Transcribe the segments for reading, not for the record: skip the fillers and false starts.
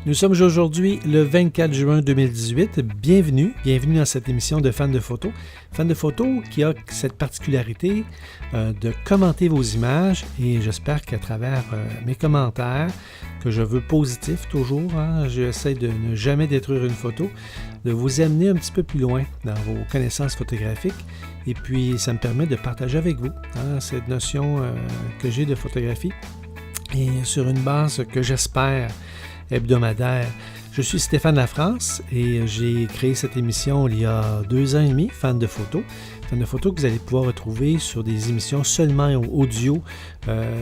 Nous sommes aujourd'hui le 24 juin 2018. Bienvenue dans cette émission de Fans de photos. Fans de photos qui a cette particularité de commenter vos images et j'espère qu'à travers mes commentaires, que je veux positifs toujours, j'essaie de ne jamais détruire une photo, de vous amener un petit peu plus loin dans vos connaissances photographiques et puis ça me permet de partager avec vous cette notion que j'ai de photographie et sur une base que j'espère hebdomadaire. Je suis Stéphane Lafrance et j'ai créé cette émission il y a 2 ans et demi, Fans de photos. Fans de photos que vous allez pouvoir retrouver sur des émissions seulement audio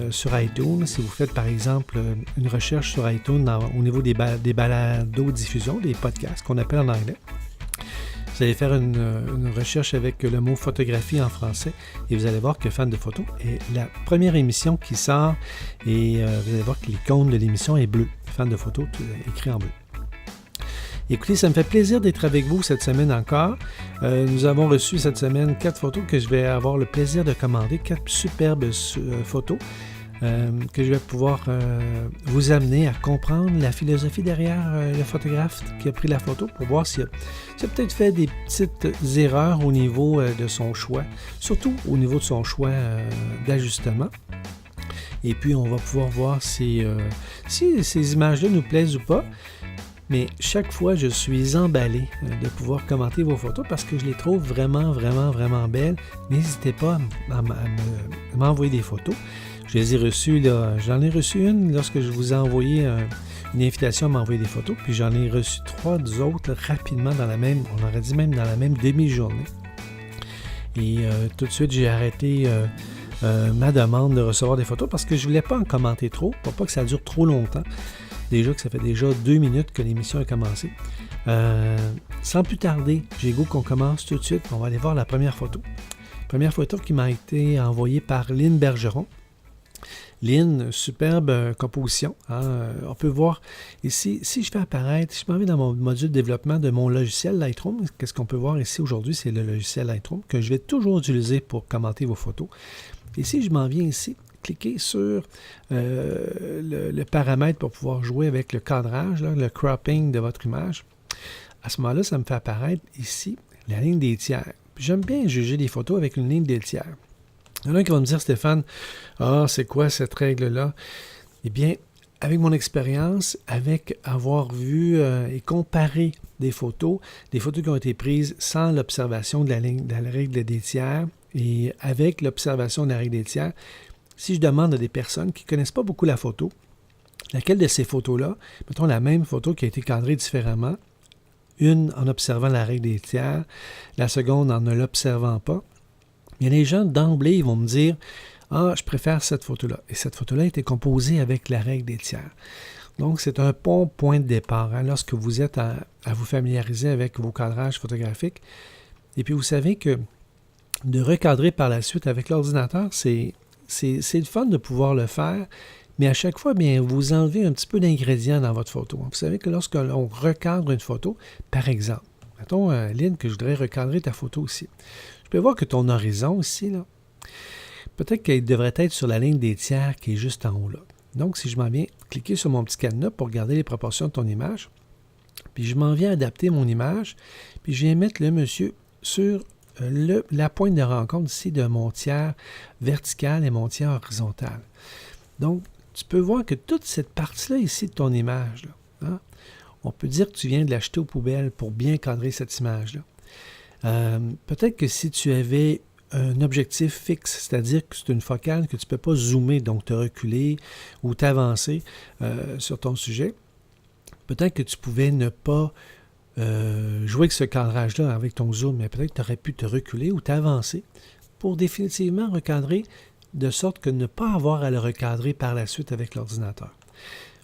sur iTunes. Si vous faites par exemple une recherche sur iTunes au niveau des balados-diffusion, des podcasts qu'on appelle en anglais. Vous allez faire une recherche avec le mot photographie en français et vous allez voir que Fans de photos est la première émission qui sort et vous allez voir que l'icône de l'émission est bleue. Fans de photos, tout écrit en bleu. Écoutez, ça me fait plaisir d'être avec vous cette semaine encore. Nous avons reçu cette semaine 4 photos que je vais avoir le plaisir de commander, 4 superbes photos que je vais pouvoir vous amener à comprendre la philosophie derrière le photographe qui a pris la photo pour voir s'il a peut-être fait des petites erreurs au niveau de son choix, surtout au niveau de son choix d'ajustement. Et puis, on va pouvoir voir si ces images-là nous plaisent ou pas. Mais chaque fois, je suis emballé de pouvoir commenter vos photos parce que je les trouve vraiment, vraiment, vraiment belles. N'hésitez pas à m'envoyer des photos. Je les ai reçues, j'en ai reçu une lorsque je vous ai envoyé une invitation à m'envoyer des photos. Puis j'en ai reçu 3 autres rapidement on aurait dit même dans la même demi-journée. Et tout de suite, j'ai arrêté ma demande de recevoir des photos parce que je ne voulais pas en commenter trop, pour pas que ça dure trop longtemps. Déjà que ça fait déjà 2 minutes que l'émission a commencé. Sans plus tarder, j'ai goût qu'on commence tout de suite. On va aller voir la première photo. Première photo qui m'a été envoyée par Lynn Bergeron. Lynn, superbe composition. On peut voir ici, si je fais apparaître, si je m'en vais dans mon module de développement de mon logiciel Lightroom, qu'est-ce qu'on peut voir ici aujourd'hui? C'est le logiciel Lightroom que je vais toujours utiliser pour commenter vos photos. Et si je m'en viens ici, cliquez sur le paramètre pour pouvoir jouer avec le cadrage, le cropping de votre image. À ce moment-là, ça me fait apparaître ici la ligne des tiers. J'aime bien juger les photos avec une ligne des tiers. Il y en a un qui va me dire, Stéphane, c'est quoi cette règle-là? Eh bien, avec mon expérience, avec avoir vu et comparé des photos qui ont été prises sans l'observation de la règle des tiers et avec l'observation de la règle des tiers, si je demande à des personnes qui ne connaissent pas beaucoup la photo, laquelle de ces photos-là, mettons la même photo qui a été cadrée différemment, une en observant la règle des tiers, la seconde en ne l'observant pas, il y a des gens d'emblée, ils vont me dire « je préfère cette photo-là ». Et cette photo-là a été composée avec la règle des tiers. Donc, c'est un bon point de départ lorsque vous êtes à vous familiariser avec vos cadrages photographiques. Et puis, vous savez que de recadrer par la suite avec l'ordinateur, c'est le fun de pouvoir le faire, mais à chaque fois, bien, vous enlevez un petit peu d'ingrédients dans votre photo. Vous savez que lorsque l'on recadre une photo, par exemple, mettons, Lynn, que je voudrais recadrer ta photo ici. Je peux voir que ton horizon ici, là, peut-être qu'il devrait être sur la ligne des tiers qui est juste en haut là. Donc, si je m'en viens cliquer sur mon petit cadenas pour regarder les proportions de ton image, puis je m'en viens adapter mon image, puis je viens mettre le monsieur sur la pointe de rencontre ici de mon tiers vertical et mon tiers horizontal. Donc, tu peux voir que toute cette partie-là ici de ton image, là, on peut dire que tu viens de l'acheter aux poubelles pour bien cadrer cette image-là. Peut-être que si tu avais un objectif fixe, c'est-à-dire que c'est une focale que tu ne peux pas zoomer, donc te reculer ou t'avancer sur ton sujet, peut-être que tu pouvais ne pas jouer avec ce cadrage-là avec ton zoom, mais peut-être que tu aurais pu te reculer ou t'avancer pour définitivement recadrer de sorte que ne pas avoir à le recadrer par la suite avec l'ordinateur.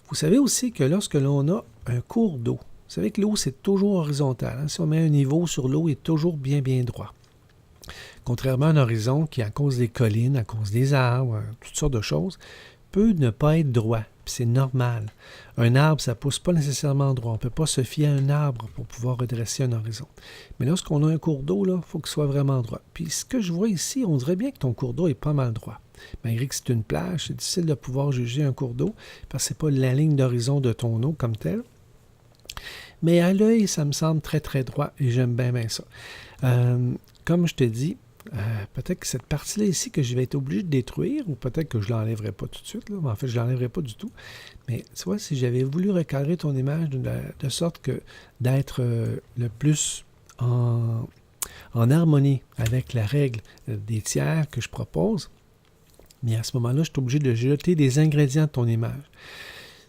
Vous savez aussi que lorsque l'on a un cours d'eau, vous savez que l'eau, c'est toujours horizontal. Si on met un niveau sur l'eau, il est toujours bien, bien droit. Contrairement à un horizon qui, à cause des collines, à cause des arbres, toutes sortes de choses, peut ne pas être droit. Puis c'est normal. Un arbre, ça ne pousse pas nécessairement droit. On ne peut pas se fier à un arbre pour pouvoir redresser un horizon. Mais lorsqu'on a un cours d'eau, il faut qu'il soit vraiment droit. Puis ce que je vois ici, on dirait bien que ton cours d'eau est pas mal droit. Malgré que c'est une plage, c'est difficile de pouvoir juger un cours d'eau parce que ce n'est pas la ligne d'horizon de ton eau comme telle. Mais à l'œil, ça me semble très, très droit et j'aime bien, bien ça. Comme je te dis, peut-être que cette partie-là ici que je vais être obligé de détruire, ou peut-être que je ne l'enlèverai pas tout de suite. Là. En fait, je ne l'enlèverai pas du tout. Mais tu vois, si j'avais voulu recadrer ton image de sorte que d'être le plus en harmonie avec la règle des tiers que je propose, mais à ce moment-là, je suis obligé de jeter des ingrédients de ton image.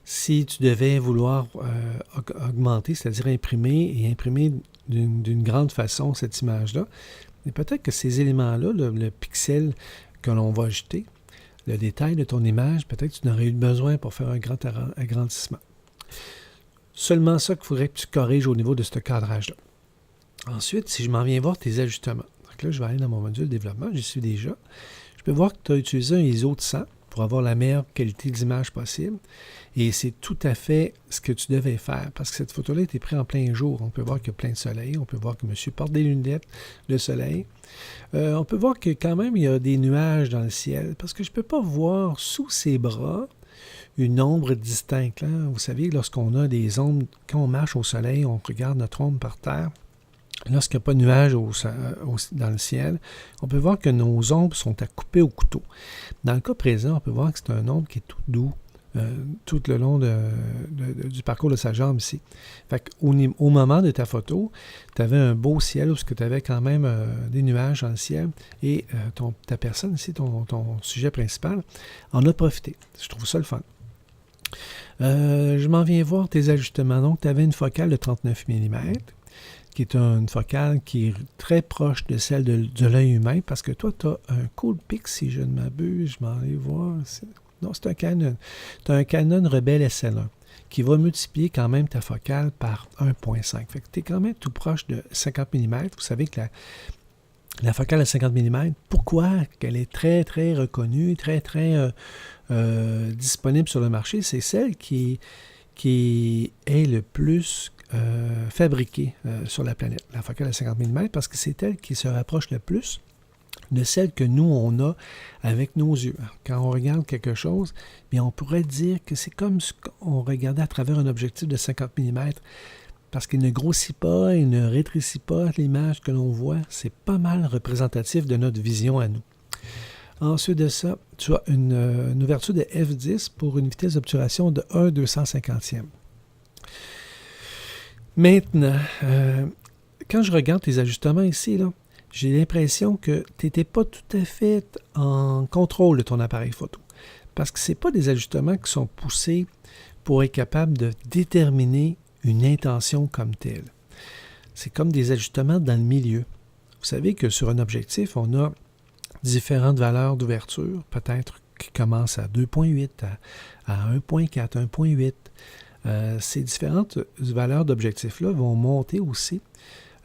Si tu devais vouloir augmenter, c'est-à-dire imprimer d'une grande façon cette image-là, mais peut-être que ces éléments-là, le pixel que l'on va ajouter, le détail de ton image, peut-être que tu n'aurais eu besoin pour faire un grand agrandissement. Seulement ça qu'il faudrait que tu corriges au niveau de ce cadrage-là. Ensuite, si je m'en viens voir tes ajustements, donc là, je vais aller dans mon module développement, j'y suis déjà. Je peux voir que tu as utilisé un ISO de 100 pour avoir la meilleure qualité d'image possible. Et c'est tout à fait ce que tu devais faire, parce que cette photo-là était prise en plein jour. On peut voir qu'il y a plein de soleil, on peut voir que monsieur porte des lunettes de soleil. On peut voir que quand même, il y a des nuages dans le ciel, parce que je ne peux pas voir sous ses bras une ombre distincte. Hein? Vous savez, lorsqu'on a des ombres, quand on marche au soleil, on regarde notre ombre par terre. Lorsqu'il n'y a pas de nuages dans le ciel, on peut voir que nos ombres sont à couper au couteau. Dans le cas présent, on peut voir que c'est un ombre qui est tout doux, tout le long du parcours de sa jambe ici. Fait au moment de ta photo, tu avais un beau ciel parce que tu avais quand même des nuages dans le ciel et ta personne ici, ton sujet principal, en a profité. Je trouve ça le fun. Je m'en viens voir tes ajustements. Donc, tu avais une focale de 39 mm, qui est une focale qui est très proche de celle de l'œil humain, parce que toi, tu as un Coolpix, si je ne m'abuse, je m'en vais voir. Non, c'est un Canon. Tu as un Canon Rebel SL1 qui va multiplier quand même ta focale par 1.5. Fait que tu es quand même tout proche de 50 mm. Vous savez que la focale à 50 mm, pourquoi qu'elle est très, très reconnue, très, très disponible sur le marché, c'est celle qui est le plus fabriquée sur la planète, la focale à 50 mm, parce que c'est elle qui se rapproche le plus de celle que nous, on a avec nos yeux. Quand on regarde quelque chose, bien, on pourrait dire que c'est comme si on regardait à travers un objectif de 50 mm, parce qu'il ne grossit pas, il ne rétrécit pas l'image que l'on voit. C'est pas mal représentatif de notre vision à nous. Ensuite de ça, tu as une ouverture de f10 pour une vitesse d'obturation de 1/250e. Maintenant, quand je regarde tes ajustements ici, là, j'ai l'impression que tu n'étais pas tout à fait en contrôle de ton appareil photo. Parce que ce n'est pas des ajustements qui sont poussés pour être capable de déterminer une intention comme telle. C'est comme des ajustements dans le milieu. Vous savez que sur un objectif, on a différentes valeurs d'ouverture, peut-être qui commencent à 2.8, à 1.4, 1.8. Ces différentes valeurs d'objectifs-là vont monter aussi.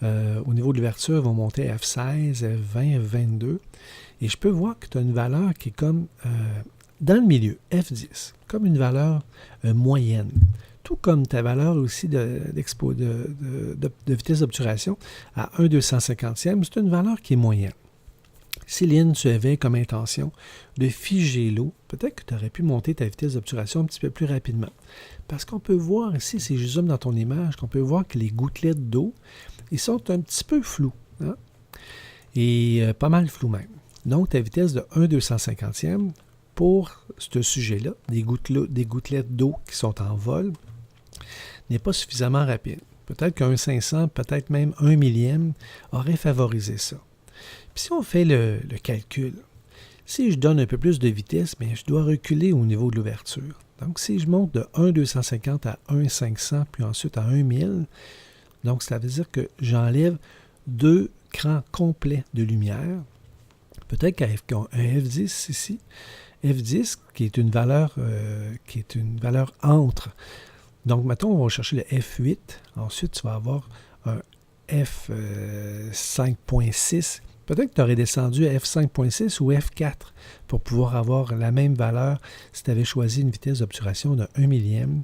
Au niveau de l'ouverture, vont monter à F16, F20, F22. Et je peux voir que tu as une valeur qui est comme dans le milieu, F10, comme une valeur moyenne. Tout comme ta valeur aussi de vitesse d'obturation à 1/250e, c'est une valeur qui est moyenne. Si Lynn, tu avais comme intention de figer l'eau, peut-être que tu aurais pu monter ta vitesse d'obturation un petit peu plus rapidement. Parce qu'on peut voir ici, si je zoome dans ton image, qu'on peut voir que les gouttelettes d'eau, ils sont un petit peu flous. Hein? Et pas mal flous même. Donc, ta vitesse de 1/250e pour ce sujet-là, des gouttelettes d'eau qui sont en vol, n'est pas suffisamment rapide. Peut-être qu'un 500, peut-être même 1 millième aurait favorisé ça. Puis si on fait le calcul, si je donne un peu plus de vitesse, bien, je dois reculer au niveau de l'ouverture. Donc, si je monte de 1/250 à 1/500, puis ensuite à 1/1000, donc ça veut dire que j'enlève 2 crans complets de lumière. Peut-être qu'un F10 ici, F10 qui est une valeur entre. Donc, mettons, on va chercher le F8. Ensuite, tu vas avoir un F5.6. Peut-être que tu aurais descendu à F5.6 ou F4 pour pouvoir avoir la même valeur si tu avais choisi une vitesse d'obturation de 1 millième.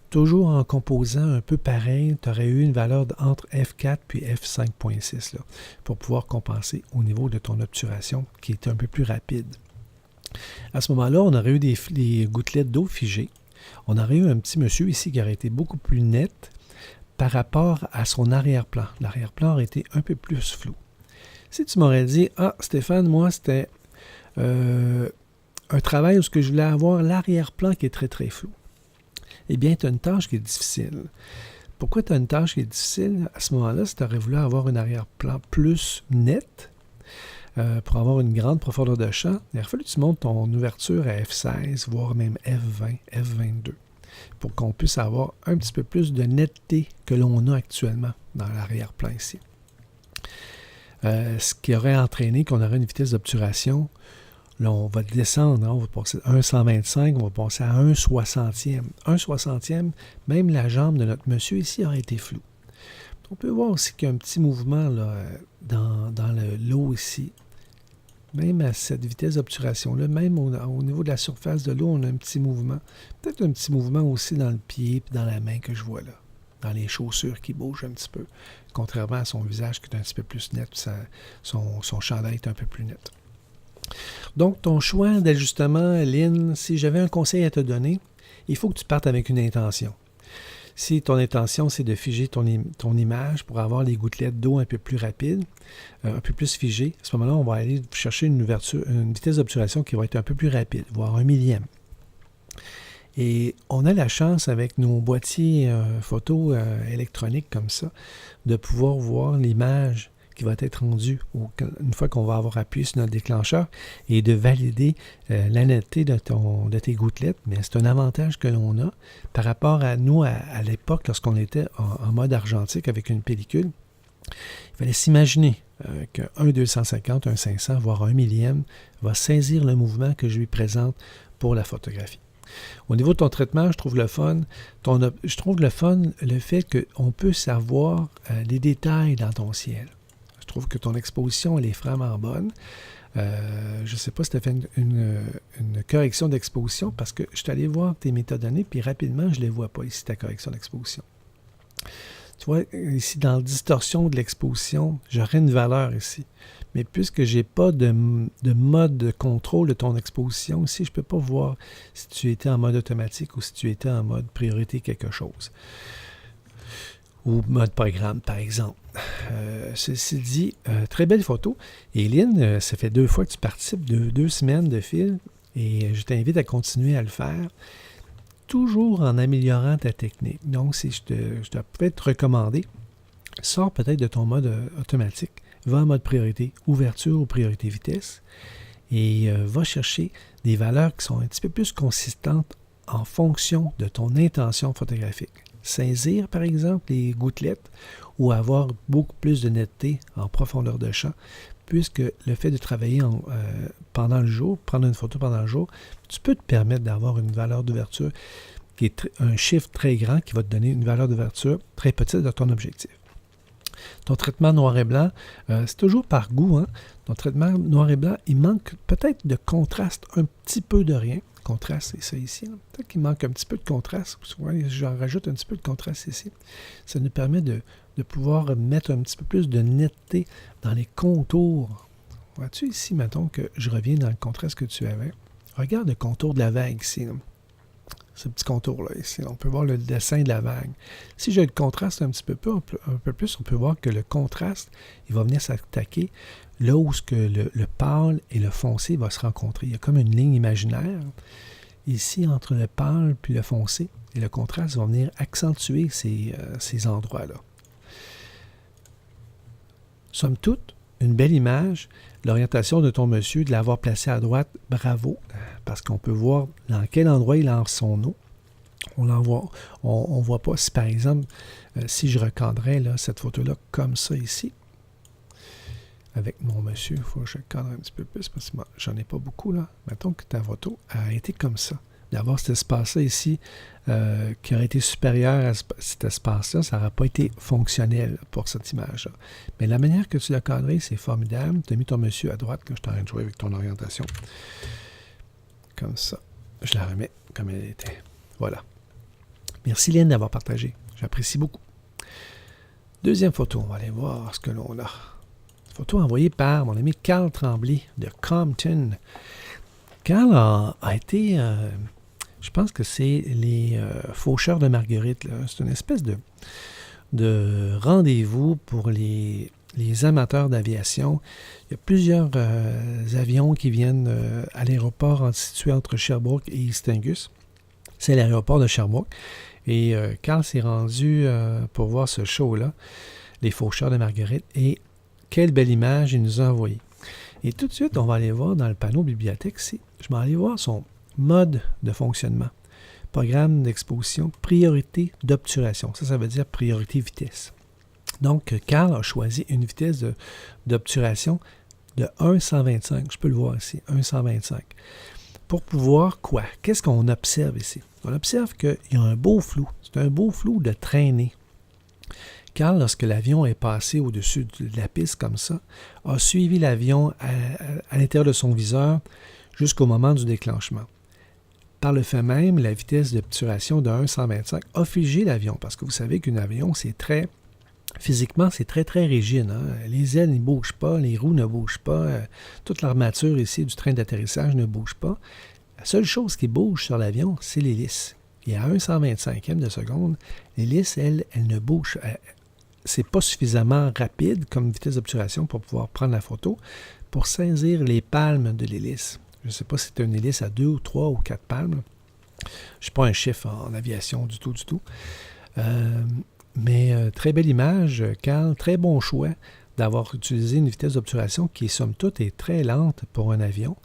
Toujours en composant un peu pareil, tu aurais eu une valeur entre F4 puis F5.6 là, pour pouvoir compenser au niveau de ton obturation qui est un peu plus rapide. À ce moment-là, on aurait eu des gouttelettes d'eau figées. On aurait eu un petit monsieur ici qui aurait été beaucoup plus net par rapport à son arrière-plan. L'arrière-plan aurait été un peu plus flou. Si tu m'aurais dit « Ah, Stéphane, moi, c'était un travail où je voulais avoir l'arrière-plan qui est très, très flou. » Eh bien, tu as une tâche qui est difficile. Pourquoi tu as une tâche qui est difficile? À ce moment-là, si tu aurais voulu avoir un arrière-plan plus net, pour avoir une grande profondeur de champ, il aurait fallu que tu montes ton ouverture à F16, voire même F20, F22, pour qu'on puisse avoir un petit peu plus de netteté que l'on a actuellement dans l'arrière-plan ici. Ce qui aurait entraîné qu'on aurait une vitesse d'obturation. Là, on va descendre, on va passer à 1,125, on va passer à 1,60e. 1,60e, même la jambe de notre monsieur ici aurait été floue. On peut voir aussi qu'il y a un petit mouvement là, dans l'eau ici. Même à cette vitesse d'obturation-là, même au niveau de la surface de l'eau, on a un petit mouvement. Peut-être un petit mouvement aussi dans le pied et dans la main que je vois là. Dans les chaussures qui bougent un petit peu. Contrairement à son visage qui est un petit peu plus net, son chandail est un peu plus net. Donc, ton choix d'ajustement, Lynn, si j'avais un conseil à te donner, il faut que tu partes avec une intention. Si ton intention, c'est de figer ton image pour avoir les gouttelettes d'eau un peu plus rapides, un peu plus figées, à ce moment-là, on va aller chercher une vitesse d'obturation qui va être un peu plus rapide, voire 1 millième. Et on a la chance avec nos boîtiers photo électroniques comme ça, de pouvoir voir l'image qui va être rendue une fois qu'on va avoir appuyé sur notre déclencheur et de valider la netteté de tes gouttelettes. Mais c'est un avantage que l'on a par rapport à nous à l'époque lorsqu'on était en mode argentique avec une pellicule. Il fallait s'imaginer qu'un 250, un 500, voire un millième va saisir le mouvement que je lui présente pour la photographie. Au niveau de ton traitement, je trouve le fun. Le fait qu'on peut savoir les détails dans ton ciel. Je trouve que ton exposition, elle est vraiment bonne. Je ne sais pas si tu as fait une correction d'exposition parce que je suis allé voir tes métadonnées puis rapidement, je ne les vois pas ici, ta correction d'exposition. Tu vois, ici, dans la distorsion de l'exposition, j'aurais une valeur ici. Mais puisque je n'ai pas de mode de contrôle de ton exposition, ici, je ne peux pas voir si tu étais en mode automatique ou si tu étais en mode priorité quelque chose. Ou mode programme, par exemple. Ceci dit, très belle photo. Et Lynn, ça fait 2 fois que tu participes de 2 semaines de fil et je t'invite à continuer à le faire, toujours en améliorant ta technique. Donc, si je te peux te recommander, sors peut-être de ton mode automatique, va en mode priorité, ouverture ou priorité vitesse et va chercher des valeurs qui sont un petit peu plus consistantes en fonction de ton intention photographique. Saisir, par exemple, les gouttelettes ou avoir beaucoup plus de netteté en profondeur de champ, puisque le fait de travailler pendant le jour, prendre une photo pendant le jour, tu peux te permettre d'avoir une valeur d'ouverture qui est un chiffre très grand qui va te donner une valeur d'ouverture très petite de ton objectif. Ton traitement noir et blanc, c'est toujours par goût. Hein? Ton traitement noir et blanc, il manque peut-être de contraste, un petit peu de rien. Contraste, c'est ça ici. Hein? Peut-être qu'il manque un petit peu de contraste. J'en rajoute un petit peu de contraste ici. Ça nous permet de pouvoir mettre un petit peu plus de netteté dans les contours. Vois-tu ici, mettons que je reviens dans le contraste que tu avais. Regarde le contour de la vague ici. Là. Ce petit contour-là ici. On peut voir le dessin de la vague. Si je le contraste un petit peu plus, on peut voir que le contraste, il va venir s'attaquer là où le pâle et le foncé vont se rencontrer. Il y a comme une ligne imaginaire ici entre le pâle puis le foncé. Et le contraste va venir accentuer ces endroits-là. Somme toute, une belle image. L'orientation de ton monsieur, de l'avoir placé à droite, bravo, parce qu'on peut voir dans quel endroit il lance son eau. On ne voit pas si, par exemple, si je recadrais là, cette photo-là comme ça ici, avec mon monsieur, il faut que je cadre un petit peu plus, parce que j'en ai pas beaucoup là. Mettons que ta photo a été comme ça. D'avoir cet espace-là ici qui aurait été supérieur à cet espace-là, ça n'aurait pas été fonctionnel pour cette image-là. Mais la manière que tu l'as cadré, c'est formidable. Tu as mis ton monsieur à droite, que je suis en train de jouer avec ton orientation. Comme ça. Je la remets comme elle était. Voilà. Merci Lynn d'avoir partagé. J'apprécie beaucoup. Deuxième photo, on va aller voir ce que l'on a. Photo envoyée par mon ami Carl Tremblay de Compton. Carl a été... je pense que c'est les Faucheurs de Marguerite. Là. C'est une espèce de de rendez-vous pour les amateurs d'aviation. Il y a plusieurs avions qui viennent à l'aéroport situé entre Sherbrooke et East Angus. C'est l'aéroport de Sherbrooke. Et Carl s'est rendu pour voir ce show-là, les Faucheurs de Marguerite. Et quelle belle image il nous a envoyé. Et tout de suite, on va aller voir dans le panneau bibliothèque ici. Je vais aller voir son mode de fonctionnement. Programme d'exposition, priorité d'obturation. Ça veut dire priorité vitesse. Donc, Carl a choisi une vitesse d'obturation de 1,125. Je peux le voir ici, 1,125. Pour pouvoir quoi? Qu'est-ce qu'on observe ici? On observe qu'il y a un beau flou. C'est un beau flou de traînée. Carl, lorsque l'avion est passé au-dessus de la piste comme ça, a suivi l'avion à l'intérieur de son viseur jusqu'au moment du déclenchement. Par le fait même, la vitesse d'obturation de 1,125 a figé l'avion, parce que vous savez qu'un avion, physiquement, c'est très, très rigide. Hein? Les ailes ne bougent pas, les roues ne bougent pas, toute l'armature ici du train d'atterrissage ne bouge pas. La seule chose qui bouge sur l'avion, c'est l'hélice. Et à 1,125e de seconde, l'hélice, elle ne bouge. C'est pas suffisamment rapide comme vitesse d'obturation pour pouvoir prendre la photo, pour saisir les palmes de l'hélice. Je ne sais pas si c'est une hélice à 2 ou 3 ou 4 palmes. Je ne suis pas un chef en aviation du tout. Mais très belle image, Carl. Très bon choix d'avoir utilisé une vitesse d'obturation qui, somme toute, est très lente pour un avion,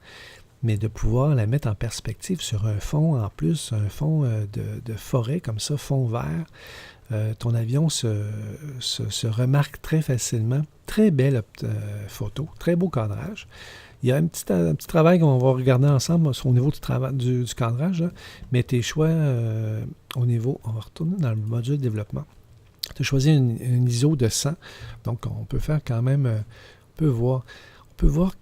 mais de pouvoir la mettre en perspective sur un fond, en plus, un fond de forêt comme ça, fond vert. Ton avion se remarque très facilement. Très belle photo, très beau cadrage. Il y a un petit travail qu'on va regarder ensemble au niveau du cadrage, là. Mais tes choix au niveau... On va retourner dans le module développement. Tu as choisi une ISO de 100. Donc, on peut faire quand même... on peut voir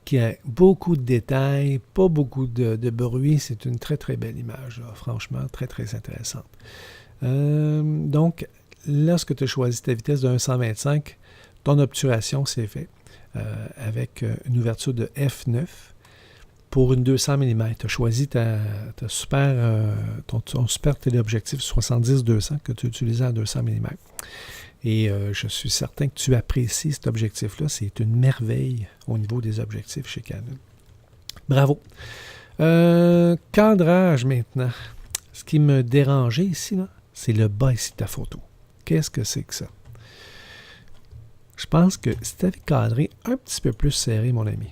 qu'il y a beaucoup de détails, pas beaucoup de bruit. C'est une très, très belle image, là. Franchement, très, très intéressante. Donc, lorsque tu as choisi ta vitesse de 1,125, ton obturation, c'est fait. Avec une ouverture de F9 pour une 200 mm. Tu as choisi ton super téléobjectif 70-200 que tu utilisais à 200 mm. Et je suis certain que tu apprécies cet objectif-là. C'est une merveille au niveau des objectifs chez Canon. Bravo. Cadrage maintenant. Ce qui me dérangeait ici, là, c'est le bas ici de ta photo. Qu'est-ce que c'est que ça? Je pense que si tu avais cadré un petit peu plus serré, mon ami,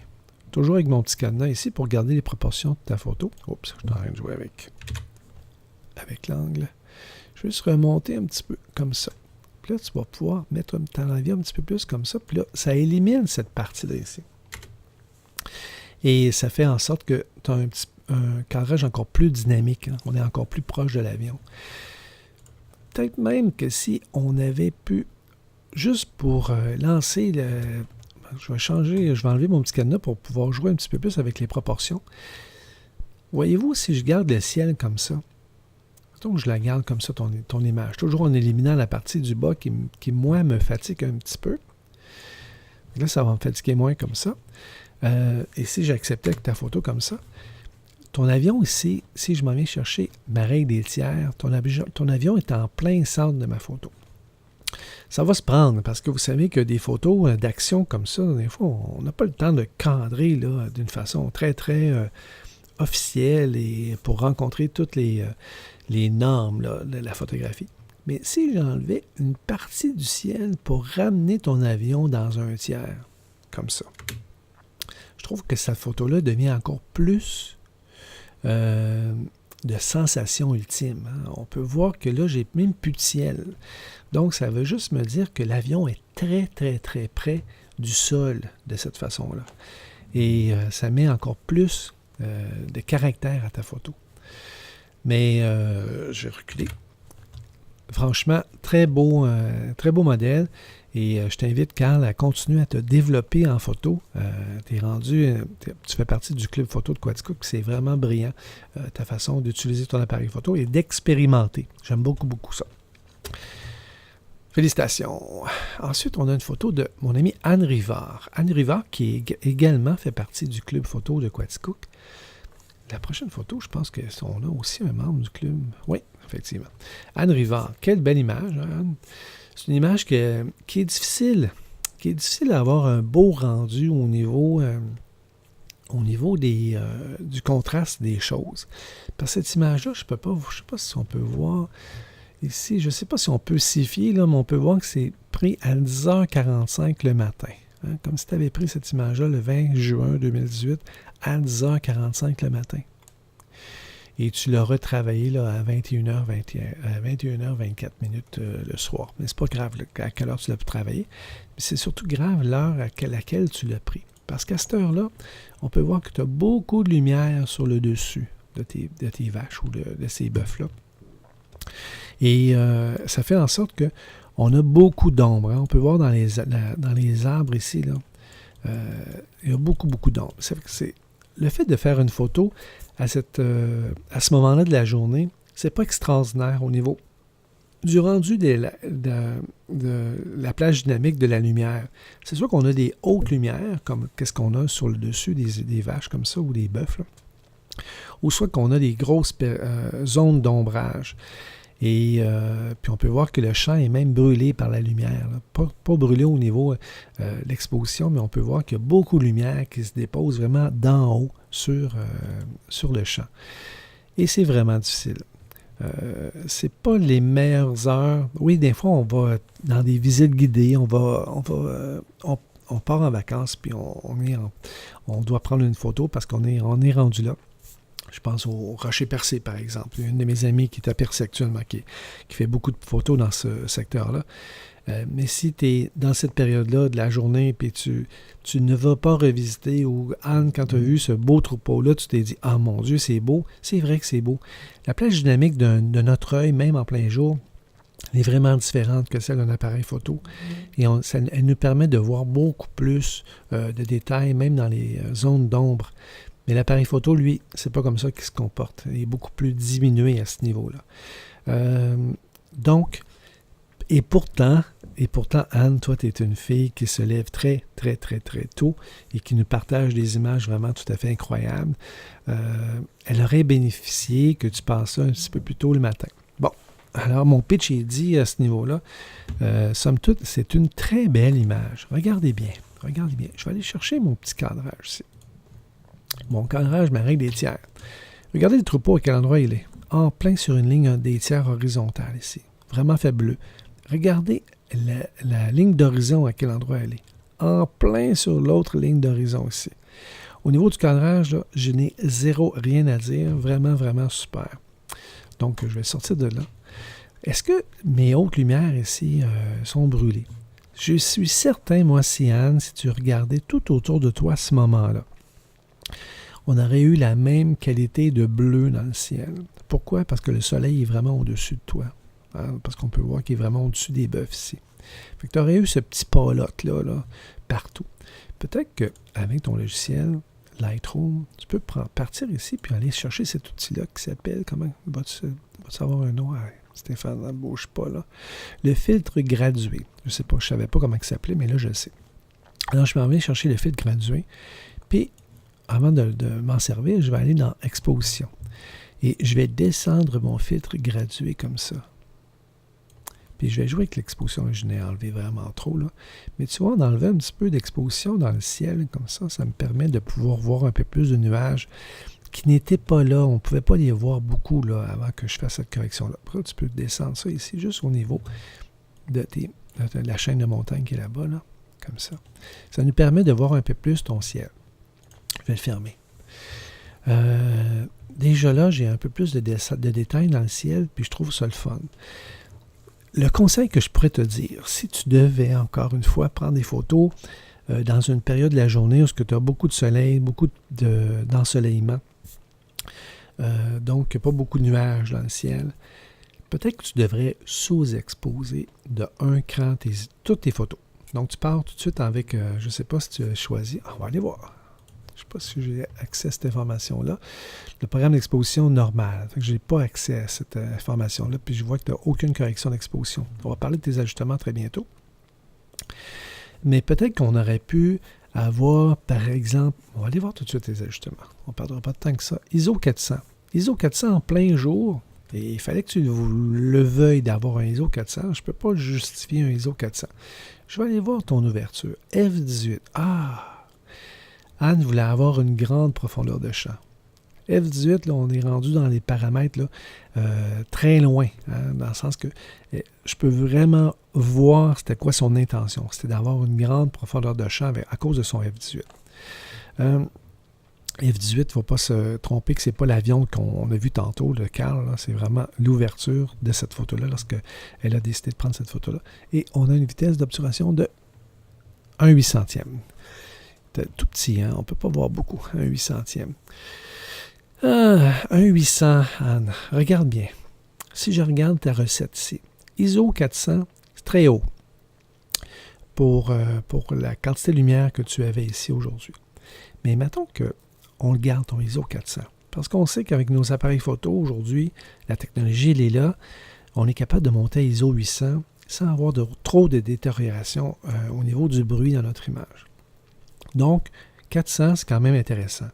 toujours avec mon petit cadenas ici pour garder les proportions de ta photo. Oups, je suis en train de jouer avec l'angle. Je vais juste remonter un petit peu comme ça. Puis là, tu vas pouvoir mettre ton avion un petit peu plus comme ça. Puis là, ça élimine cette partie-là ici. Et ça fait en sorte que tu as un cadrage encore plus dynamique. Hein? On est encore plus proche de l'avion. Peut-être même que si on avait pu, juste pour lancer je vais enlever mon petit cadenas pour pouvoir jouer un petit peu plus avec les proportions. Voyez-vous, si je garde le ciel comme ça, donc je la garde comme ça, ton image, toujours en éliminant la partie du bas qui moi, me fatigue un petit peu. Là, ça va me fatiguer moins comme ça. Et si j'acceptais que ta photo comme ça, ton avion ici, si je m'en viens chercher ma règle des tiers, ton avion est en plein centre de ma photo. Ça va se prendre, parce que vous savez que des photos d'action comme ça, des fois, on n'a pas le temps de cadrer là, d'une façon très, très officielle et pour rencontrer toutes les normes là, de la photographie. Mais si j'enlevais une partie du ciel pour ramener ton avion dans un tiers, comme ça, je trouve que cette photo-là devient encore plus de sensation ultime. Hein. On peut voir que là, j'ai même plus de ciel. Donc, ça veut juste me dire que l'avion est très, très, très près du sol de cette façon-là. Et ça met encore plus de caractère à ta photo. Mais je vais reculer. Franchement, très beau modèle. Et je t'invite, Carl, à continuer à te développer en photo. Tu fais partie du club photo de Quaticook, c'est vraiment brillant, ta façon d'utiliser ton appareil photo et d'expérimenter. J'aime beaucoup, beaucoup ça. Félicitations. Ensuite, on a une photo de mon amie Anne Rivard. Anne Rivard, qui également fait partie du club photo de Quaticook. La prochaine photo, je pense qu'on a aussi un membre du club. Oui, effectivement. Anne Rivard, quelle belle image, hein, Anne? C'est une image qui est difficile, à avoir un beau rendu au niveau du contraste des choses. Parce que cette image-là, je ne sais pas si on peut voir ici, je ne sais pas si on peut s'y fier, là, mais on peut voir que c'est pris à 10h45 le matin. Hein, comme si tu avais pris cette image-là le 20 juin 2018 à 10h45 le matin. Et tu l'as retravaillé là, à 21h24 le soir. Mais c'est pas grave là, à quelle heure tu l'as travaillé. Mais c'est surtout grave l'heure à laquelle tu l'as pris. Parce qu'à cette heure-là, on peut voir que tu as beaucoup de lumière sur le dessus de tes vaches ou de ces bœufs-là. Et ça fait en sorte qu'on a beaucoup d'ombre. Hein. On peut voir dans les arbres ici, là, il y a beaucoup, beaucoup d'ombre. C'est le fait de faire une photo à ce moment-là de la journée, c'est pas extraordinaire au niveau du rendu de la plage dynamique de la lumière. C'est sûr qu'on a des hautes lumières, comme qu'est-ce qu'on a sur le dessus des vaches comme ça, ou des bœufs, là. Ou soit qu'on a des grosses zones d'ombrage. Et puis on peut voir que le champ est même brûlé par la lumière. Pas brûlé au niveau de l'exposition, mais on peut voir qu'il y a beaucoup de lumière qui se dépose vraiment d'en haut sur le champ. Et c'est vraiment difficile. C'est pas les meilleures heures. Oui, des fois, on va dans des visites guidées, on part en vacances, puis on doit prendre une photo parce qu'on est rendu là. Je pense au Rocher Percé, par exemple. Une de mes amies qui est à Percé actuellement, qui fait beaucoup de photos dans ce secteur-là. Mais si tu es dans cette période-là de la journée, puis tu ne vas pas revisiter, ou Anne, quand tu as vu ce beau troupeau-là, tu t'es dit « Ah mon Dieu, c'est beau », c'est vrai que c'est beau. La plage dynamique de notre œil, même en plein jour, elle est vraiment différente que celle d'un appareil photo. Et elle nous permet de voir beaucoup plus de détails, même dans les zones d'ombre. Mais l'appareil photo, lui, c'est pas comme ça qu'il se comporte. Il est beaucoup plus diminué à ce niveau-là. Donc, et pourtant, Anne, toi, tu es une fille qui se lève très, très, très, très tôt et qui nous partage des images vraiment tout à fait incroyables. Elle aurait bénéficié que tu passes ça un petit peu plus tôt le matin. Bon, alors mon pitch est dit à ce niveau-là. Somme toute, c'est une très belle image. Regardez bien. Je vais aller chercher mon petit cadrage ici. Mon cadrage, ma règle des tiers. Regardez le troupeau à quel endroit il est. En plein sur une ligne des tiers horizontale ici. Vraiment fabuleux. Regardez la ligne d'horizon à quel endroit elle est. En plein sur l'autre ligne d'horizon ici. Au niveau du cadrage, là, je n'ai rien à dire. Vraiment, vraiment super. Donc, je vais sortir de là. Est-ce que mes hautes lumières ici sont brûlées? Je suis certain, moi, Anne, si tu regardais tout autour de toi à ce moment-là, on aurait eu la même qualité de bleu dans le ciel. Pourquoi? Parce que le soleil est vraiment au-dessus de toi. Hein? Parce qu'on peut voir qu'il est vraiment au-dessus des bœufs ici. Fait que tu aurais eu ce petit palote-là là, partout. Peut-être qu'avec ton logiciel Lightroom, tu peux partir ici puis aller chercher cet outil-là qui s'appelle, comment vas-tu savoir un nom? Stéphane, ne bouge pas là. Le filtre gradué. Je sais pas, je savais pas comment il s'appelait, mais là je le sais. Alors je m'en vais chercher le filtre gradué. Puis avant de m'en servir, je vais aller dans Exposition. Et je vais descendre mon filtre gradué comme ça. Puis je vais jouer avec l'exposition. Je n'ai enlevé vraiment trop, là. Mais tu vois, d'enlever un petit peu d'exposition dans le ciel, comme ça me permet de pouvoir voir un peu plus de nuages qui n'étaient pas là. On ne pouvait pas les voir beaucoup, là, avant que je fasse cette correction-là. Après, tu peux descendre ça ici, juste au niveau de la chaîne de montagne qui est là-bas, là, comme ça. Ça nous permet de voir un peu plus ton ciel. Je vais le fermer. Déjà là, j'ai un peu plus de détails dans le ciel, puis je trouve ça le fun. Le conseil que je pourrais te dire, si tu devais encore une fois prendre des photos dans une période de la journée où tu as beaucoup de soleil, beaucoup d'ensoleillement, donc pas beaucoup de nuages dans le ciel, peut-être que tu devrais sous-exposer de un cran toutes tes photos. Donc tu pars tout de suite avec, je ne sais pas si tu as choisi, on va aller voir. Je ne sais pas si j'ai accès à cette information-là. Le programme d'exposition normal. Je n'ai pas accès à cette information-là, puis je vois que tu n'as aucune correction d'exposition. On va parler de tes ajustements très bientôt. Mais peut-être qu'on aurait pu avoir, par exemple, on va aller voir tout de suite les ajustements. On ne perdra pas de temps que ça. ISO 400. ISO 400 en plein jour, Et il fallait que tu le veuilles d'avoir un ISO 400. Je ne peux pas justifier un ISO 400. Je vais aller voir ton ouverture. F18. Ah! Anne voulait avoir une grande profondeur de champ. F18, là, on est rendu dans les paramètres là, très loin, hein, dans le sens que je peux vraiment voir c'était quoi son intention. C'était d'avoir une grande profondeur de champ à cause de son F18. F18, il ne faut pas se tromper que ce n'est pas l'avion qu'on a vu tantôt, le Carl, c'est vraiment l'ouverture de cette photo-là lorsqu'elle a décidé de prendre cette photo-là. Et on a une vitesse d'obturation de 1/800e. C'est tout petit, hein? On ne peut pas voir beaucoup, 1/800e. 1/800, Anne. Regarde bien. Si je regarde ta recette ici, ISO 400, c'est très haut pour la quantité de lumière que tu avais ici aujourd'hui. Mais mettons qu'on le garde, ton ISO 400. Parce qu'on sait qu'avec nos appareils photo aujourd'hui, la technologie, elle est là. On est capable de monter à ISO 800 sans avoir trop de détérioration au niveau du bruit dans notre image. Donc, 400, c'est quand même intéressant.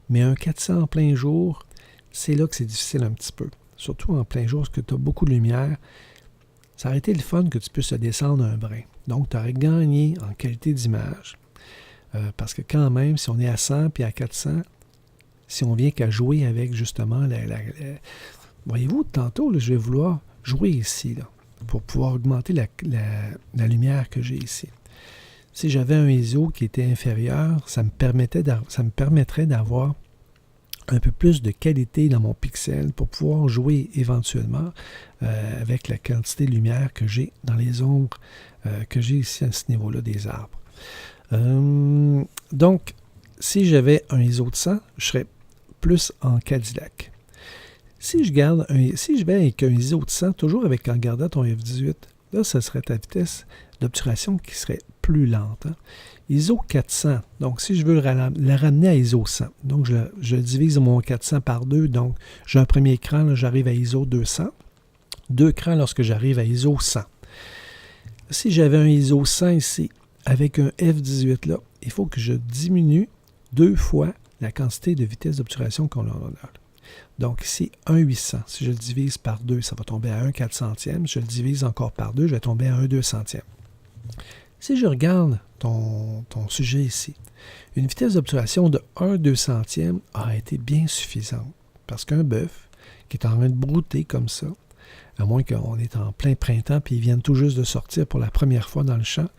Mais un 400 en plein jour, c'est là que c'est difficile un petit peu. Surtout en plein jour, parce que tu as beaucoup de lumière. Ça aurait été le fun que tu puisses descendre un brin. Donc, tu aurais gagné en qualité d'image. Parce que quand même, si on est à 100 puis à 400, si on vient qu'à jouer avec justement voyez-vous, tantôt, là, je vais vouloir jouer ici là, pour pouvoir augmenter la lumière que j'ai ici. Si j'avais un ISO qui était inférieur, ça me permettrait d'avoir un peu plus de qualité dans mon pixel pour pouvoir jouer éventuellement avec la quantité de lumière que j'ai dans les ombres que j'ai ici à ce niveau-là des arbres. Donc, si j'avais un ISO de 100, je serais plus en Cadillac. Si je vais avec un ISO de 100, toujours en gardant ton F18, là, ce serait ta vitesse d'obturation qui serait plus lente. Hein? ISO 400, donc si je veux la ramener à ISO 100, donc je divise mon 400 par 2, donc j'ai un premier écran, là, j'arrive à ISO 200, 2 écrans lorsque j'arrive à ISO 100. Si j'avais un ISO 100 ici, avec un F18 là, il faut que je diminue 2 fois la quantité de vitesse d'obturation qu'on a là. Donc ici, 1/800. Si je le divise par 2, ça va tomber à 1/400e. Si je le divise encore par 2, je vais tomber à 1/200e. Si je regarde ton sujet ici, une vitesse d'obturation de 1/200e a été bien suffisante. Parce qu'un bœuf qui est en train de brouter comme ça, à moins qu'on est en plein printemps et ils viennent tout juste de sortir pour la première fois dans le champ,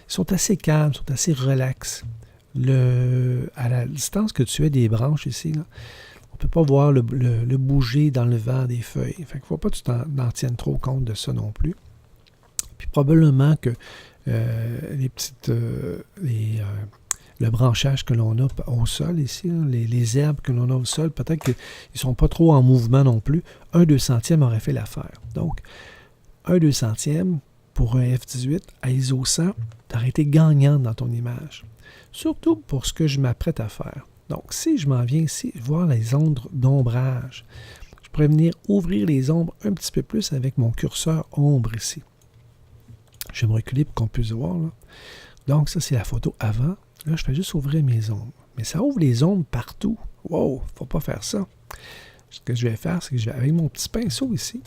ils sont assez calmes, sont assez relax. À la distance que tu as des branches ici, là, on ne peut pas voir le bouger dans le vent des feuilles. Il ne faut pas que tu t'en tiennes trop compte de ça non plus. Puis probablement que le branchage que l'on a au sol ici, là, les herbes que l'on a au sol, peut-être qu'ils ne sont pas trop en mouvement non plus. 1/200e aurait fait l'affaire. Donc, 1/200e pour un F18 à ISO 100, tu aurais été gagnante dans ton image. Surtout pour ce que je m'apprête à faire. Donc, si je m'en viens ici, voir les ombres d'ombrage, je pourrais venir ouvrir les ombres un petit peu plus avec mon curseur ombre ici. Je vais me reculer pour qu'on puisse voir. Là. Donc, ça, c'est la photo avant. Là, je fais juste ouvrir mes ombres. Mais ça ouvre les ombres partout. Wow, il ne faut pas faire ça. Ce que je vais faire, c'est que je vais avec mon petit pinceau ici,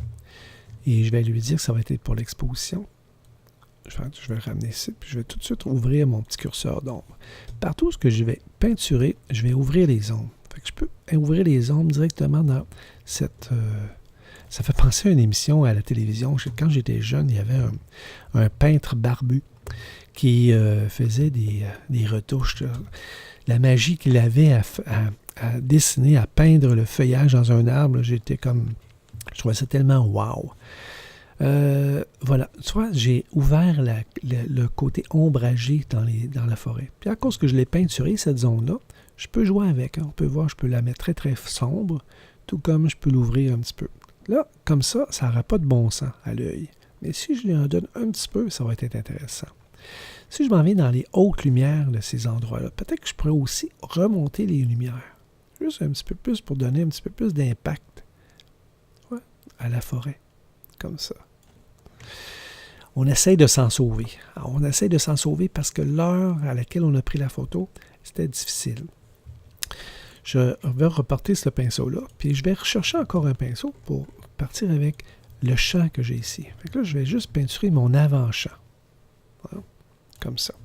et je vais lui dire que ça va être pour l'exposition. Je vais le ramener ici, puis je vais tout de suite ouvrir mon petit curseur d'ombre. Partout ce que je vais peinturer, je vais ouvrir les ombres. Fait que je peux ouvrir les ombres directement dans cette... ça fait penser à une émission à la télévision. Quand j'étais jeune, il y avait un peintre barbu qui faisait des retouches. La magie qu'il avait à dessiner, à peindre le feuillage dans un arbre, j'étais comme... Je trouvais ça tellement wow. Voilà, tu vois, j'ai ouvert le côté ombragé dans la forêt. Puis à cause que je l'ai peinturé, cette zone-là, je peux jouer avec. Hein. On peut voir, je peux la mettre très très sombre, tout comme je peux l'ouvrir un petit peu. Là, comme ça, ça n'aura pas de bon sens à l'œil. Mais si je lui en donne un petit peu, ça va être intéressant. Si je m'en viens dans les hautes lumières de ces endroits-là, peut-être que je pourrais aussi remonter les lumières. Juste un petit peu plus pour donner un petit peu plus d'impact à la forêt. Comme ça. On essaye de s'en sauver. Alors, on essaye de s'en sauver parce que l'heure à laquelle on a pris la photo, c'était difficile. Je vais reporter ce pinceau-là, puis je vais rechercher encore un pinceau pour partir avec le champ que j'ai ici. Fait que là, je vais juste peinturer mon avant-champ. Voilà, comme ça.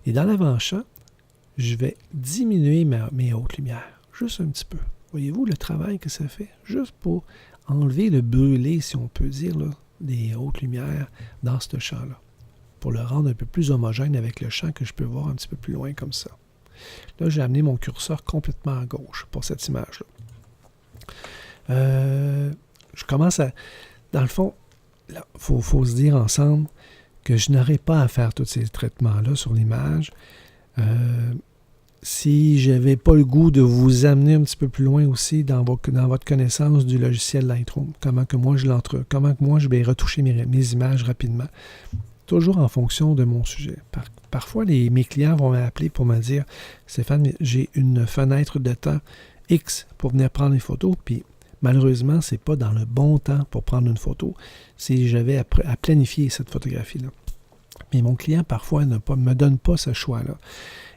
Et dans l'avant-champ, je vais diminuer mes hautes lumières, juste un petit peu. Voyez-vous le travail que ça fait? Juste pour enlever le brûlé, si on peut dire, là, des hautes lumières dans ce champ-là. Pour le rendre un peu plus homogène avec le champ que je peux voir un petit peu plus loin comme ça. Là, j'ai amené mon curseur complètement à gauche pour cette image-là. Je commence à... Dans le fond, il faut se dire ensemble que je n'aurais pas à faire tous ces traitements-là sur l'image. Si je n'avais pas le goût de vous amener un petit peu plus loin aussi dans votre connaissance du logiciel Lightroom, comment que moi je vais retoucher mes images rapidement, toujours en fonction de mon sujet. Parfois, mes clients vont m'appeler pour me dire « Stéphane, j'ai une fenêtre de temps X pour venir prendre les photos, puis malheureusement, ce n'est pas dans le bon temps pour prendre une photo si j'avais à planifier cette photographie-là. » Mais mon client, parfois, ne me donne pas ce choix-là.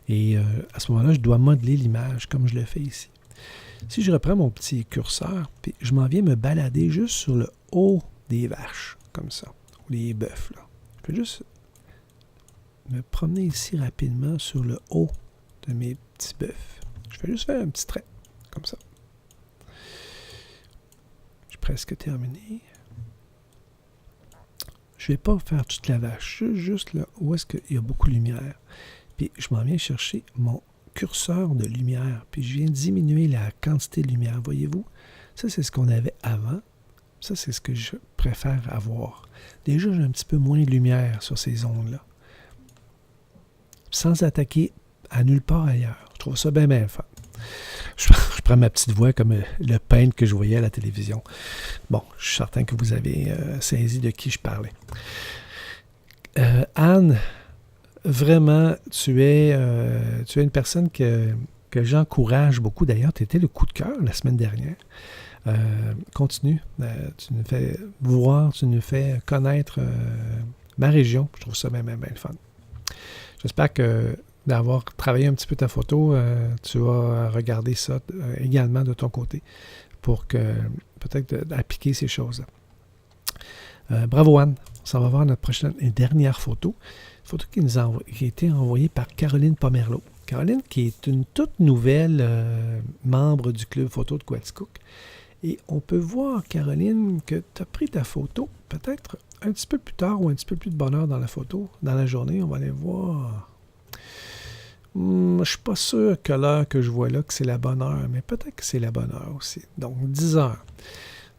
Et à ce moment-là, je dois modeler l'image comme je le fais ici. Si je reprends mon petit curseur, puis je m'en viens me balader juste sur le haut des vaches, comme ça, ou les bœufs, là. Je peux juste me promener ici rapidement sur le haut de mes petits bœufs. Je vais juste faire un petit trait, comme ça. J'ai presque terminé. Je ne vais pas faire toute la vache, juste là où est-ce qu'il y a beaucoup de lumière. Puis je m'en viens chercher mon curseur de lumière, puis je viens diminuer la quantité de lumière. Voyez-vous? Ça, c'est ce qu'on avait avant. Ça, c'est ce que je préfère avoir. Déjà, j'ai un petit peu moins de lumière sur ces zones-là. Sans attaquer à nulle part ailleurs. Je trouve ça bien, bien fun. Je prends ma petite voix comme le peintre que je voyais à la télévision. Bon, je suis certain que vous avez saisi de qui je parlais. Anne, vraiment, tu es une personne que j'encourage beaucoup. D'ailleurs, tu étais le coup de cœur la semaine dernière. Continue. Tu nous fais voir, tu nous fais connaître ma région. Je trouve ça bien, bien, bien le fun. J'espère que d'avoir travaillé un petit peu ta photo, tu vas regarder ça également de ton côté pour que peut-être appliquer ces choses-là. Bravo Anne. On s'en va voir notre prochaine et dernière photo. Une photo qui a été envoyée par Caroline Pomerleau. Caroline qui est une toute nouvelle membre du club photo de Quaticook. Et on peut voir, Caroline, que tu as pris ta photo peut-être un petit peu plus tard ou un petit peu plus de bonne heure dans la photo, dans la journée. On va aller voir. Je ne suis pas sûr que l'heure que je vois là, que c'est la bonne heure, mais peut-être que c'est la bonne heure aussi. Donc, 10 heures.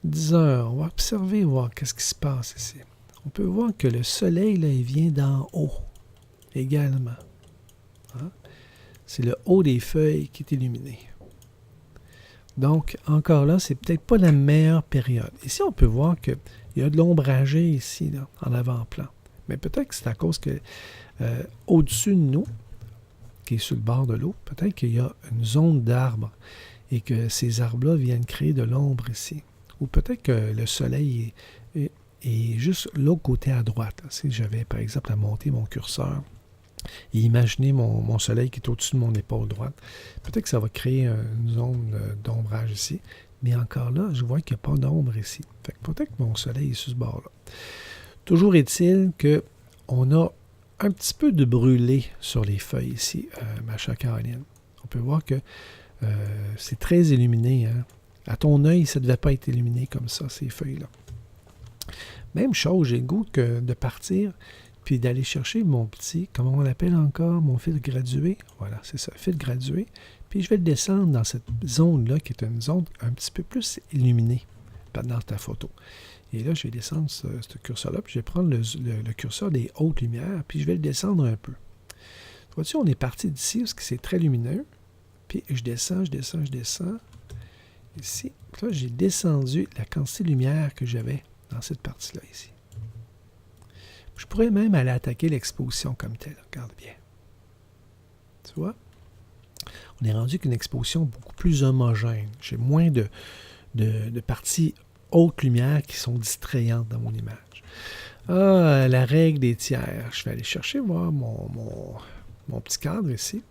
10 heures, on va observer, voir qu'est-ce qui se passe ici. On peut voir que le soleil, là, il vient d'en haut également. Hein? C'est le haut des feuilles qui est illuminé. Donc, encore là, c'est peut-être pas la meilleure période. Ici, on peut voir qu'il y a de l'ombragé ici, là, en avant-plan. Mais peut-être que c'est à cause que au-dessus de nous, qui est sur le bord de l'eau, peut-être qu'il y a une zone d'arbres et que ces arbres-là viennent créer de l'ombre ici. Ou peut-être que le soleil est juste l'autre côté à droite. Là. Si j'avais, par exemple, à monter mon curseur et imaginer mon soleil qui est au-dessus de mon épaule droite, peut-être que ça va créer une zone d'ombrage ici. Mais encore là, je vois qu'il n'y a pas d'ombre ici. Fait que peut-être que mon soleil est sur ce bord-là. Toujours est-il qu'on a un petit peu de brûlé sur les feuilles ici, ma chère Caroline. On peut voir que c'est très illuminé. Hein? À ton œil, ça ne devait pas être illuminé comme ça, ces feuilles-là. Même chose, j'ai le goût de partir puis d'aller chercher mon petit, comment on l'appelle encore, mon fil gradué. Voilà, c'est ça, fil gradué. Puis je vais le descendre dans cette zone-là, qui est une zone un petit peu plus illuminée dans ta photo. Et là, je vais descendre ce curseur-là, puis je vais prendre le curseur des hautes lumières, puis je vais le descendre un peu. Vois-tu, on est parti d'ici, parce que c'est très lumineux. Puis je descends. Ici, là, j'ai descendu la quantité de lumière que j'avais dans cette partie-là, ici. Je pourrais même aller attaquer l'exposition comme telle. Regarde bien. Tu vois? On est rendu qu'une exposition beaucoup plus homogène. J'ai moins de parties haute lumière qui sont distrayantes dans mon image. Ah, la règle des tiers. Je vais aller chercher, voir mon petit cadre ici.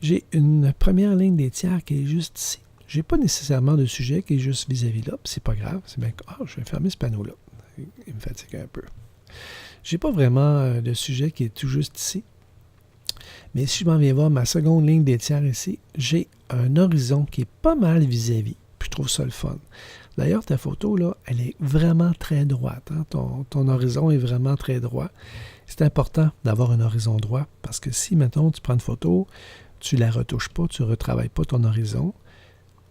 J'ai une première ligne des tiers qui est juste ici. Je n'ai pas nécessairement de sujet qui est juste vis-à-vis là, puis c'est pas grave. C'est bien que je vais fermer ce panneau-là. Il me fatigue un peu. J'ai pas vraiment de sujet qui est tout juste ici. Mais si je m'en viens voir ma seconde ligne des tiers ici, j'ai un horizon qui est pas mal vis-à-vis. Puis je trouve ça le fun. D'ailleurs, ta photo, là, elle est vraiment très droite. Hein? Ton horizon est vraiment très droit. C'est important d'avoir un horizon droit parce que si, mettons, tu prends une photo, tu la retouches pas, tu ne retravailles pas ton horizon,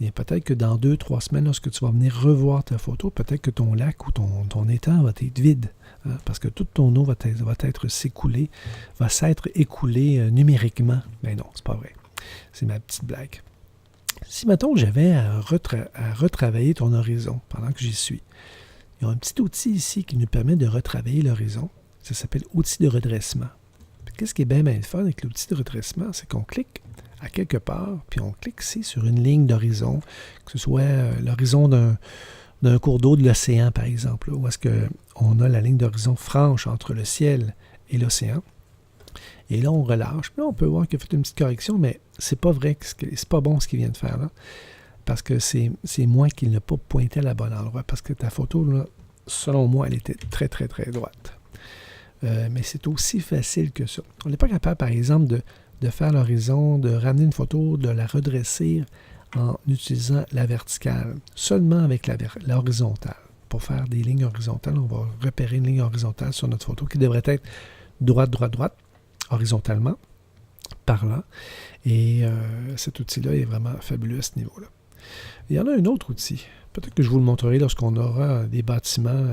et peut-être que dans 2-3 semaines, lorsque tu vas venir revoir ta photo, peut-être que ton lac ou ton étang va être vide. Hein? Parce que toute ton eau va s'être écoulée numériquement. Mais non, c'est pas vrai. C'est ma petite blague. Si, mettons, j'avais à retravailler ton horizon pendant que j'y suis, il y a un petit outil ici qui nous permet de retravailler l'horizon. Ça s'appelle outil de redressement. Puis, qu'est-ce qui est bien le fun avec l'outil de redressement, c'est qu'on clique à quelque part, puis on clique ici sur une ligne d'horizon, que ce soit l'horizon d'un cours d'eau de l'océan, par exemple, là, où est-ce qu'on a la ligne d'horizon franche entre le ciel et l'océan. Et là, on relâche. Puis là, on peut voir qu'il a fait une petite correction, mais c'est pas vrai, c'est pas bon ce qu'il vient de faire là, parce que c'est moi qui ne l'ai pas pointé à la bonne endroit, parce que ta photo, là, selon moi, elle était très, très, très droite. Mais c'est aussi facile que ça. On n'est pas capable, par exemple, de faire l'horizon, de ramener une photo, de la redresser en utilisant la verticale, seulement avec l'horizontale. Pour faire des lignes horizontales, on va repérer une ligne horizontale sur notre photo qui devrait être droite, droite, droite, horizontalement, par là. Et cet outil-là est vraiment fabuleux à ce niveau-là. Il y en a un autre outil. Peut-être que je vous le montrerai lorsqu'on aura des bâtiments.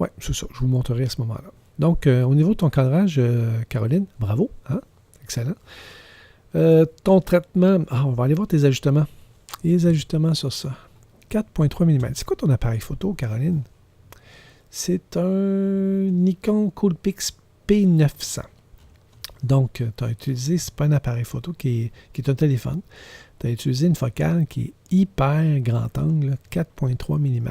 Oui, c'est ça, je vous le montrerai à ce moment-là. Donc, au niveau de ton cadrage, Caroline, bravo, hein? Excellent. Ton traitement, on va aller voir tes ajustements. Les ajustements sur ça. 4.3 mm. C'est quoi ton appareil photo, Caroline? C'est un Nikon Coolpix P900. Donc, tu as utilisé, c'est pas un appareil photo qui est un téléphone. Tu as utilisé une focale qui est hyper grand angle, 4.3 mm,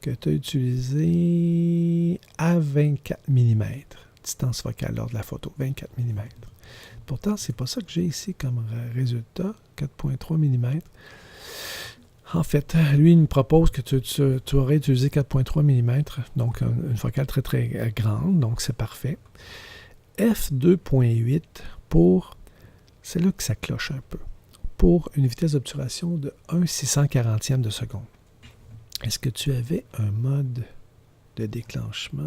que tu as utilisé à 24 mm. Distance focale lors de la photo, 24 mm. Pourtant, c'est pas ça que j'ai ici comme résultat, 4.3 mm. En fait, lui, il me propose que tu aurais utilisé 4.3 mm, donc une focale très, très grande, donc c'est parfait. F2.8 pour, c'est là que ça cloche un peu, pour une vitesse d'obturation de 1/640e de seconde. Est-ce que tu avais un mode de déclenchement?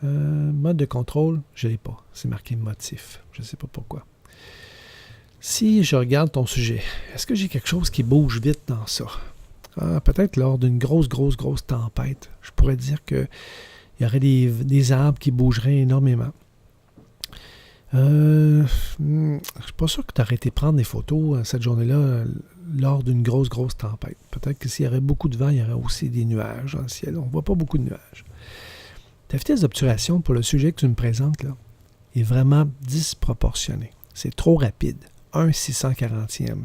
Mode de contrôle, je ne l'ai pas. C'est marqué motif. Je ne sais pas pourquoi. Si je regarde ton sujet, est-ce que j'ai quelque chose qui bouge vite dans ça? Peut-être lors d'une grosse tempête. Je pourrais dire qu'il y aurait des arbres qui bougeraient énormément. Je ne suis pas sûr que tu aurais été prendre des photos cette journée-là lors d'une grosse tempête. Peut-être que s'il y avait beaucoup de vent, il y aurait aussi des nuages dans le ciel. On ne voit pas beaucoup de nuages. Ta vitesse d'obturation pour le sujet que tu me présentes là, est vraiment disproportionnée. C'est trop rapide. 1/640e.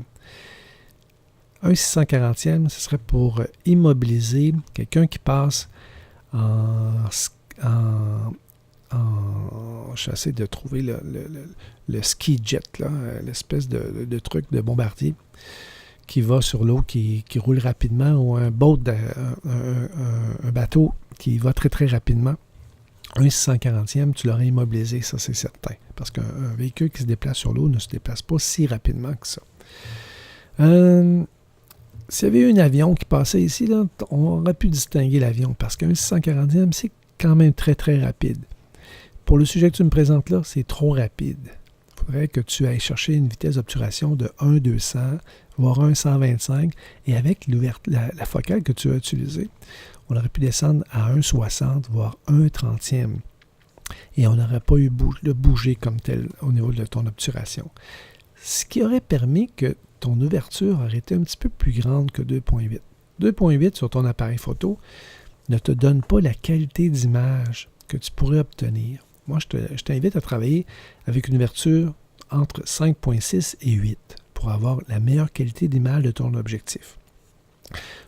1/640e, ce serait pour immobiliser quelqu'un qui passe j'essaie de trouver le ski jet, là, l'espèce de truc de bombardier qui va sur l'eau, qui roule rapidement, ou un bateau qui va très très rapidement. 1/640e, tu l'aurais immobilisé, ça c'est certain. Parce qu'un véhicule qui se déplace sur l'eau ne se déplace pas si rapidement que ça. S'il y avait eu un avion qui passait ici, là, on aurait pu distinguer l'avion, parce qu'un 640e, c'est quand même très très rapide. Pour le sujet que tu me présentes là, c'est trop rapide. Il faudrait que tu ailles chercher une vitesse d'obturation de 1/200, voire 1/125, et avec la focale que tu as utilisée, on aurait pu descendre à 1/60, voire 1/30e. Et on n'aurait pas eu de bouger comme tel au niveau de ton obturation. Ce qui aurait permis que ton ouverture aurait été un petit peu plus grande que 2.8. 2.8 sur ton appareil photo ne te donne pas la qualité d'image que tu pourrais obtenir. Moi, je t'invite à travailler avec une ouverture entre 5.6 et 8 pour avoir la meilleure qualité d'image de ton objectif.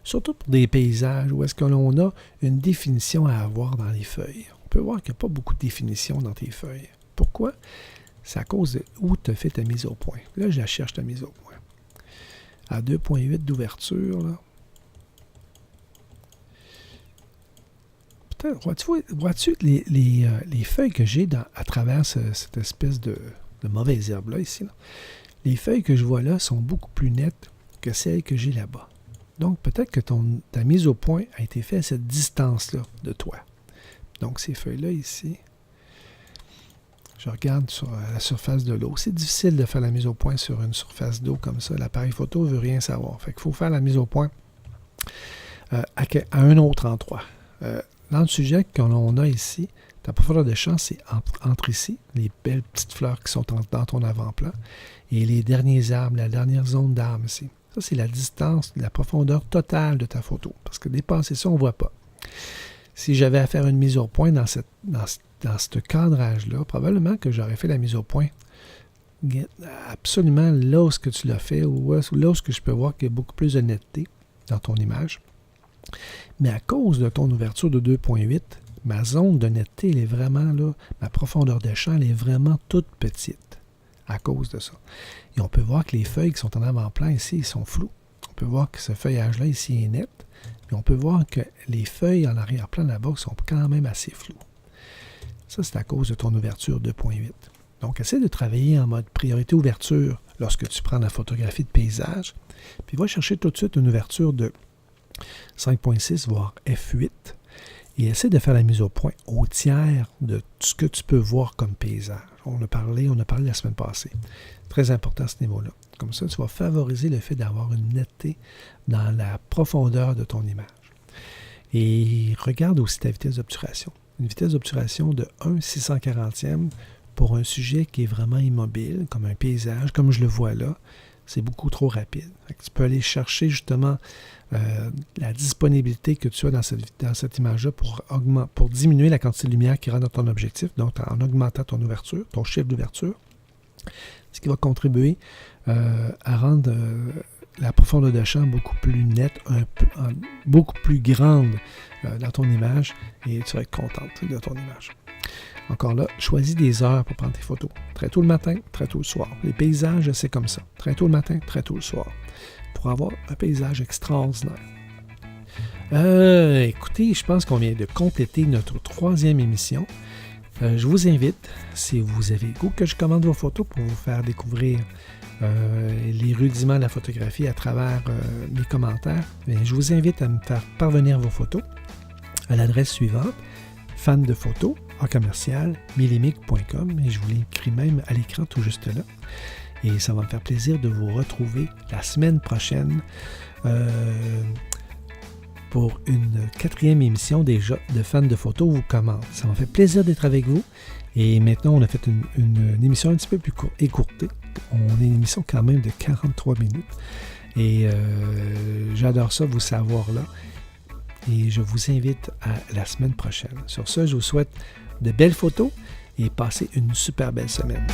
Surtout pour des paysages où est-ce que l'on a une définition à avoir dans les feuilles. On peut voir qu'il n'y a pas beaucoup de définition dans tes feuilles. Pourquoi? C'est à cause de où tu as fait ta mise au point. Là, je la cherche, ta mise au point. À 2.8 d'ouverture, là. Peut-être, vois-tu les feuilles que j'ai à travers cette espèce de mauvaise herbe-là, ici, là. Les feuilles que je vois là sont beaucoup plus nettes que celles que j'ai là-bas. Donc, peut-être que ta mise au point a été faite à cette distance-là de toi. Donc, ces feuilles-là, ici, je regarde sur la surface de l'eau. C'est difficile de faire la mise au point sur une surface d'eau comme ça. L'appareil photo ne veut rien savoir. Fait qu'il faut faire la mise au point à un autre endroit. Dans le sujet qu'on a ici, ta profondeur de champ, c'est entre ici, les belles petites fleurs qui sont dans ton avant-plan, et les derniers arbres, la dernière zone d'arbres ici. Ça, c'est la distance, la profondeur totale de ta photo. Parce que dépasser ça, on ne voit pas. Si j'avais à faire une mise au point dans ce cadrage-là, probablement que j'aurais fait la mise au point absolument là où tu l'as fait, ou là où je peux voir qu'il y a beaucoup plus de netteté dans ton image. Mais à cause de ton ouverture de 2.8, ma zone de netteté, elle est vraiment là, ma profondeur de champ, elle est vraiment toute petite à cause de ça. Et on peut voir que les feuilles qui sont en avant-plan ici, ils sont floues. On peut voir que ce feuillage-là ici est net, mais on peut voir que les feuilles en arrière-plan là-bas sont quand même assez floues. Ça, c'est à cause de ton ouverture 2.8. Donc, essaie de travailler en mode priorité ouverture lorsque tu prends la photographie de paysage, puis va chercher tout de suite une ouverture de 5.6, voire F8, et essaie de faire la mise au point au tiers de ce que tu peux voir comme paysage. On a parlé la semaine passée. Très important à ce niveau-là. Comme ça, tu vas favoriser le fait d'avoir une netteté dans la profondeur de ton image. Et regarde aussi ta vitesse d'obturation. Une vitesse d'obturation de 1/640e pour un sujet qui est vraiment immobile, comme un paysage, comme je le vois là, c'est beaucoup trop rapide. Tu peux aller chercher justement la disponibilité que tu as dans cette image-là pour diminuer la quantité de lumière qui rentre dans ton objectif, donc en augmentant ton ouverture, ton chiffre d'ouverture, ce qui va contribuer à rendre la profondeur de champ beaucoup plus nette, beaucoup plus grande dans ton image, et tu vas être contente de ton image. Encore là, choisis des heures pour prendre tes photos. Très tôt le matin, très tôt le soir. Les paysages, c'est comme ça. Très tôt le matin, très tôt le soir. Pour avoir un paysage extraordinaire. Écoutez, je pense qu'on vient de compléter notre 3e émission. Je vous invite, si vous avez le goût que je commande vos photos pour vous faire découvrir les rudiments de la photographie à travers mes commentaires, je vous invite à me faire parvenir vos photos à l'adresse suivante, fandephoto@milimic.com, et je vous l'écris même à l'écran tout juste là. Et ça va me faire plaisir de vous retrouver la semaine prochaine pour une 4e émission déjà de Fans de photos vous commande. Ça m'a fait plaisir d'être avec vous. Et maintenant, on a fait une émission un petit peu plus écourtée. On a une émission quand même de 43 minutes. Et j'adore ça, vous savoir là. Et je vous invite à la semaine prochaine. Sur ce, je vous souhaite de belles photos et passez une super belle semaine.